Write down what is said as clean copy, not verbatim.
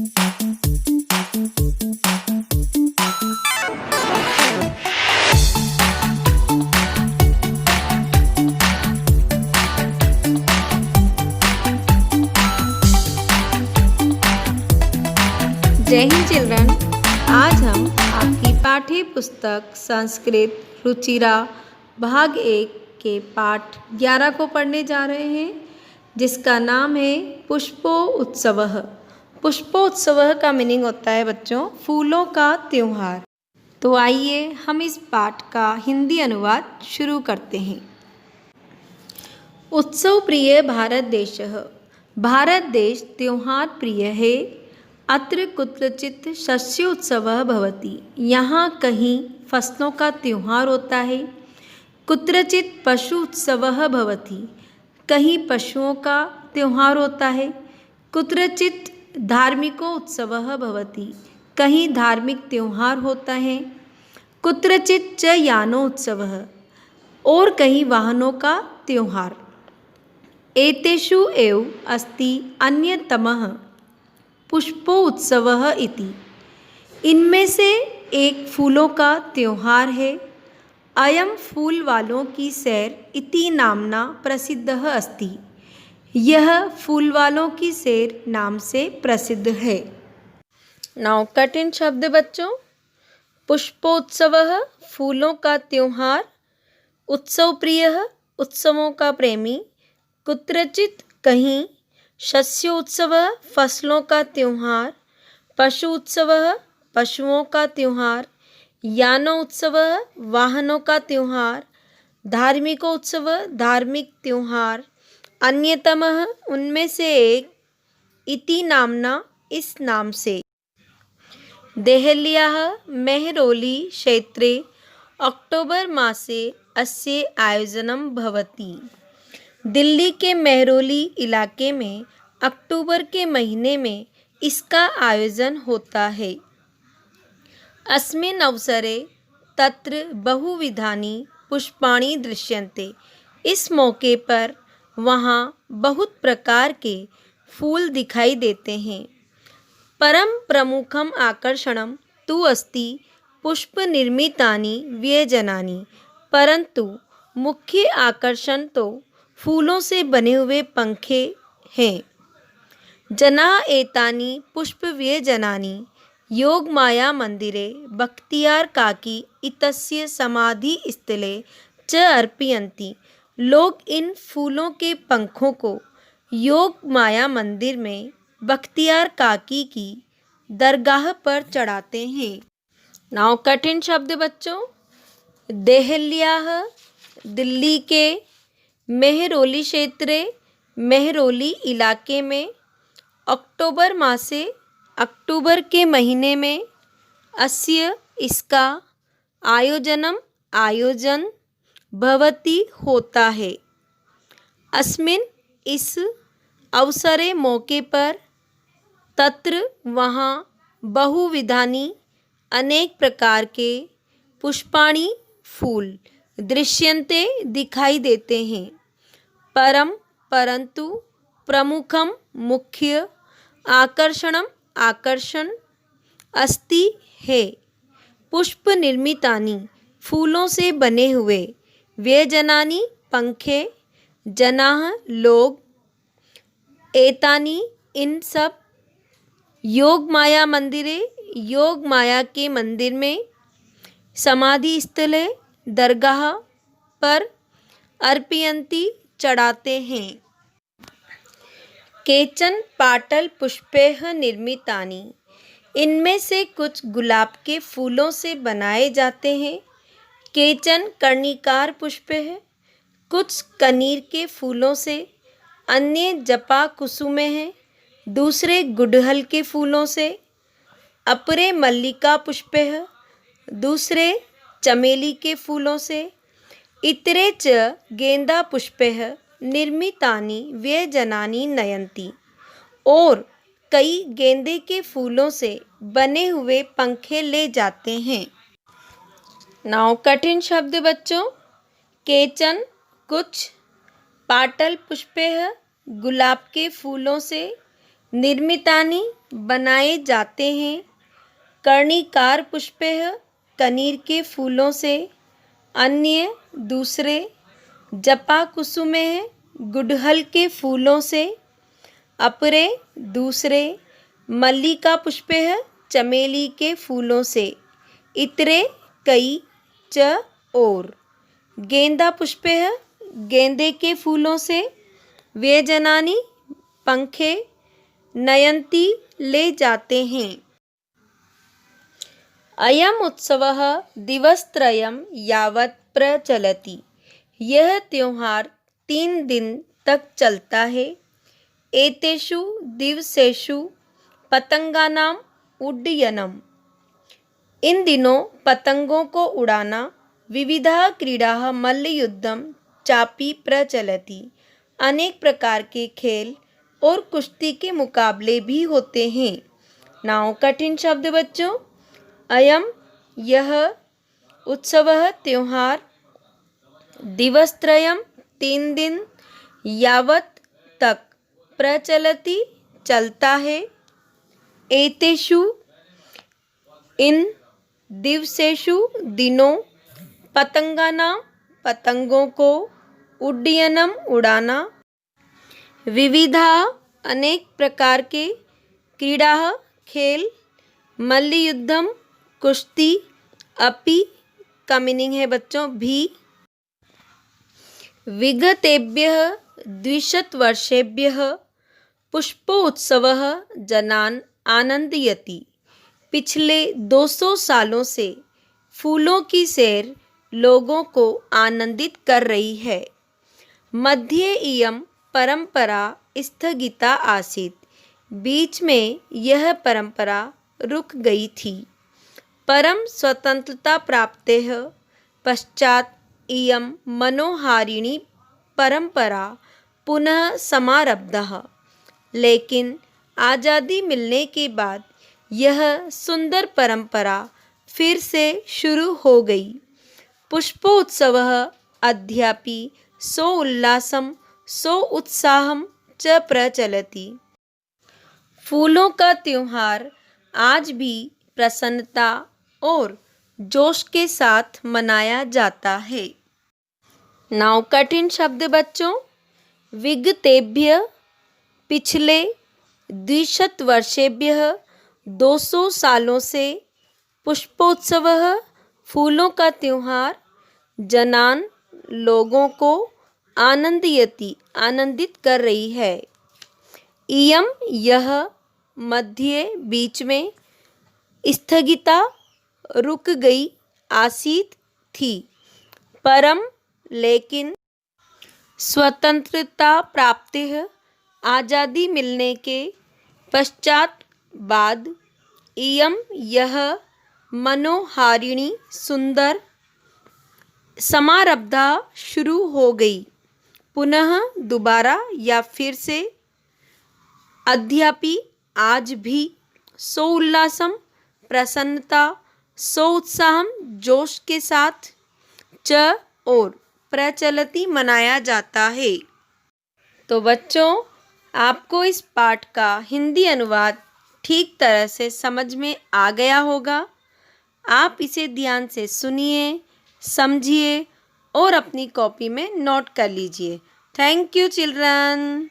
जय हिंद चिल्ड्रन। आज हम आपकी पाठ्य पुस्तक संस्कृत रुचिरा भाग 1 के पाठ 11 को पढ़ने जा रहे हैं, जिसका नाम है पुष्पोत्सवः। पुष्पोत्सवः का मीनिंग होता है बच्चों फूलों का त्योहार। तो आइए हम इस पाठ का हिंदी अनुवाद शुरू करते हैं। उत्सव प्रिय भारत देशः। भारत देश त्योहार प्रिय है। अत्र कुत्रचित् शस्योत्सवः भवति। यहाँ कहीं फसलों का त्योहार होता है। कुत्रचित् पशु उत्सवः भवति। कहीं पशुओं का त्योहार होता है। कुत्रचित् धार्मिको उत्सवः भवति। कहीं धार्मिक त्योहार होता है। कुत्रचित् च यानो उत्सवः। और कहीं वाहनों का त्योहार। एतेषु एव अस्ति अन्यतमः पुष्पोत्सवः इति। इनमें से एक फूलों का त्योहार है। अयम फूल वालों की सैर इति नामना प्रसिद्धः अस्ति। यह फूल वालों की सैर नाम से प्रसिद्ध है। नाउ कठिन शब्द बच्चों। पुष्पोत्सवः फूलों का त्योहार। उत्सव प्रियः उत्सवों का प्रेमी। कुत्रचित् कहीं। शस्योत्सव फसलों का त्योहार। पशु उत्सव पशुओं का त्योहार। यानो उत्सव वाहनों का त्योहार। धार्मिक उत्सव धार्मिक त्योहार। अन्यतमः उनमें से एक। इति नामना इस नाम से। देहल्याः मेहरौली क्षेत्रे अक्टोबर मासे अस्य आयोजनं भवति। दिल्ली के मेहरौली इलाके में अक्टूबर के महीने में इसका आयोजन होता है। अस्मिन् अवसरे तत्र बहुविधानि पुष्पाणि दृश्यन्ते। इस मौके पर वहाँ बहुत प्रकार के फूल दिखाई देते हैं। परम प्रमुखम आकर्षणम तु अस्ति पुष्प निर्मितानि व्यजनानि। परंतु मुख्य आकर्षण तो फूलों से बने हुए पंखे हैं। जनाः एतानि पुष्पव्यजनानि योगमाया मंदिरे बख्तियार काकी इत्यस्य समाधि स्थले च अर्पयन्ति। लोग इन फूलों के पंखों को योगमाया मंदिर में बख्तियार काकी की दरगाह पर चढ़ाते हैं। नाउ कठिन शब्द बच्चों। देहल्याः दिल्ली के। मेहरौली क्षेत्रे मेहरौली इलाके में। अक्टूबर मासे अक्टूबर के महीने में। अस्य इसका। आयोजनम आयोजन। भवति होता है। अस्मिन् इस अवसरे मौके पर। तत्र वहाँ बहुविधानि अनेक प्रकार के पुष्पाणि फूल दृश्यन्ते दिखाई देते हैं। परम परंतु प्रमुखम मुख्य। आकर्षणम आकर्षण। अस्ति है। पुष्प निर्मितानि फूलों से बने हुए। व्यजनानि पंखे। जनाः लोग। एतानि इन सब। योग माया मंदिरे योग माया के मंदिर में। समाधि स्थले दरगाह पर। अर्पयन्ति चढ़ाते हैं। केचन पाटल पुष्पैः निर्मितानि। इनमें से कुछ गुलाब के फूलों से बनाए जाते हैं। केचन कर्णिकार पुष्पैः कुछ कनीर के फूलों से। अन्य जपा कुसुमे हैं दूसरे गुड़हल के फूलों से। अपरे मल्लिका पुष्पैः दूसरे चमेली के फूलों से। इतरे च गेंदा पुष्पैः निर्मितानि व्यजनानि नयन्ति। और कई गेंदे के फूलों से बने हुए पंखे ले जाते हैं। नाउ कठिन शब्द बच्चों। केचन कुछ। पाटल पुष्पैः गुलाब के फूलों से। निर्मितानि बनाए जाते हैं। कर्णिकार पुष्पैः कनीर के फूलों से। अन्य दूसरे जपा कुसुमैः गुड़हल के फूलों से। अपरे दूसरे मल्लिका पुष्पैः चमेली के फूलों से। इतरे कई च और गेंदा पुष्पैः गेंदे के फूलों से। व्यजनानि पंखे नयन्ति ले जाते हैं। अयम उत्सवः दिवसत्रयं यावत् प्रचलति। यह त्योहार 3 दिन तक चलता है। एतेषु दिवसेषु पतंगानाम उड्डयनम्। इन दिनों पतंगों को उड़ाना। विविधाः क्रीडाः मल्लयुद्धं चापि प्रचलति। अनेक प्रकार के खेल और कुश्ती के मुकाबले भी होते हैं। नाउ कठिन शब्द बच्चों। अयम यह उत्सवः त्योहार दिवसत्रयं 3 दिन यावत् तक प्रचलति चलता है। एतेषु इन दिवसेषु दिनों पतंगानां पतंगों को उड्डयनम उड़ाना। विविधा अनेक प्रकार के क्रीड़ा खेल मल्लयुद्धम कुश्ती अपि का मीनिंग है बच्चों भी। विगतेभ्यः द्विशतवर्षेभ्यः पुष्पोत्सवः जनान् आनन्दयति। पिछले 200 सालों से फूलों की सैर लोगों को आनंदित कर रही है। मध्ये इयं परंपरा स्थगिता आसीत्। बीच में यह परंपरा रुक गई थी। परम स्वतंत्रता प्राप्तेः पश्चात् इयं मनोहारिणी परंपरा पुनः समारब्धः। लेकिन आज़ादी मिलने के बाद यह सुंदर परंपरा फिर से शुरू हो गई। पुष्पोत्सवः अद्यापि सोल्लासं सोत्साहं च प्रचलति। फूलों का त्योहार आज भी प्रसन्नता और जोश के साथ मनाया जाता है। नाउ कठिन शब्द बच्चों। विगतेभ्य पिछले द्विशतवर्षेभ्यः 200 सालों से। पुष्पोत्सवः फूलों का त्योहार। जनान लोगों को आनंदयति आनंदित कर रही है। इयम यह मध्य बीच में स्थगिता रुक गई आसीत थी। परम लेकिन स्वतंत्रता प्राप्तिः आज़ादी मिलने के पश्चात बाद इयम यह मनोहारिणी सुंदर समारब्धा शुरू हो गई। पुनः दोबारा या फिर से अद्यापि आज भी सोउल्लासम प्रसन्नता सोत्साहम जोश के साथ च और प्रचलति मनाया जाता है। तो बच्चों आपको इस पाठ का हिंदी अनुवाद ठीक तरह से समझ में आ गया होगा। आप इसे ध्यान से सुनिए, समझिए और अपनी कॉपी में नोट कर लीजिए। Thank you children.